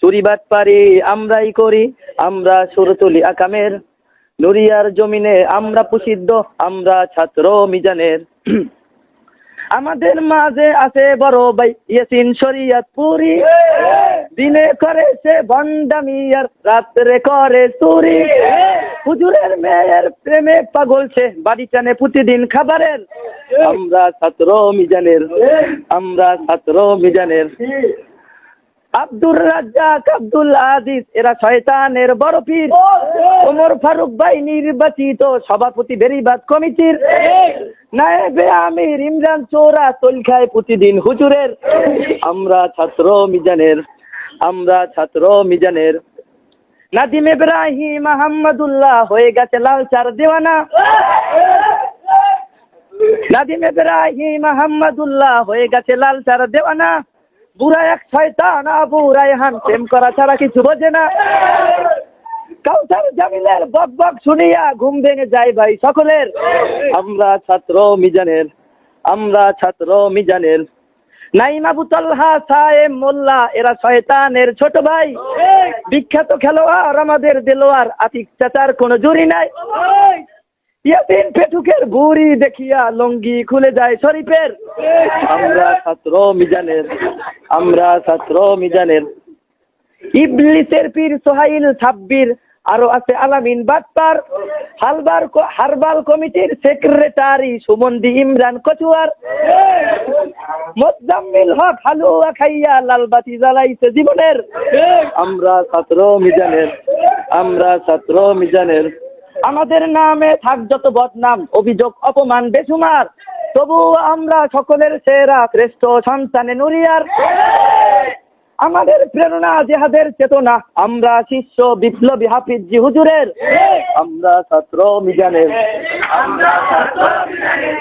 চুরি বাটপারি আমরাই করি, আমরা সুর তুলি আকামের, নুরিয়ার জমিনে আমরা প্রসিদ্ধ, আমরা ছাত্র মিজানের। আমাদের মাঝে আছে বড় ভাই ইয়াসিন শরিয়তপুরি, দিনে করে সে ভণ্ডামি আর রাত্রে করে চুরি। হুজুরের মেয়ের প্রেমে পাগল সে, বাড়ি টানে প্রতিদিন খাবারের। আমরা ছাত্র মিজানের, আমরা ছাত্র মিজানের। আব্দুর রাজ্জাক, আব্দুল আজিজ এরা শয়তানের বড় পীর। ওমর ফারুক ভাই নির্বাচিত সভাপতি বেরিবাদ কমিটির। নায়েবে আমির ইমরান চোরা তোল খায় প্রতিদিন হুজুরের। আমরা ছাত্র মিজানের, আমরা ছাত্র মিজানের। নাদিম ইব্রাহিম আহমদুল্লাহ হয়ে গেছে লালচার দেওয়ানা। নাদিম ইব্রাহিম আহমদুল্লাহ হয়ে গেছে লালচার দেওয়ানা। বুড়া এক শয়তান আবু রায়হান প্রেম করা ছাড়া কিছু বোঝে না। কাউসার জামিলের বক বক শুনিয়া ঘুম ভেঙে যায় ভাই সকলের। আমরা ছাত্র মিজানের, আমরা ছাত্র মিজানের। নাইম আবু তালহা সায়েম মোল্লা এরা শয়তানের ছোট ভাই। বিখ্যাত খেলোয়াড় আমাদের দেলোয়ার, আতিক চাচার কোনো জুরি নাই। ইয়াসিন পেটুকের বুড়ি দেখিয়া লঙ্গি খুলে যায় শরীফের। আমরা ছাত্র মিজানের, আমরা ছাত্র মিজানের। ইবলিসের পীর সোহাইল সাব্বির, আরো আছে আলামিন বাট্টার। হারবাল কমিটির সেক্রেটারি সুমন্দি ইমরান কচুয়ার। মোজাম্মিল হক হালুয়া খাইয়া লালবাতি জ্বালাইছে জীবনের। আমরা ছাত্র মিজানের, আমরা ছাত্র মিজানের। আমাদের নামে থাক যত বদনাম, অভিযোগ অপমান বেসুমার, তবু আমরা সকলের সেরা শ্রেষ্ঠ সন্তানে নুরিয়ার। আমাদের প্রেরণা জেহাদের চেতনা, আমরা শিষ্য বিপ্লবী হাফিজ জি হুজুরের। আমরা ছাত্র মিজানের, আমরা ছাত্র মিজানের।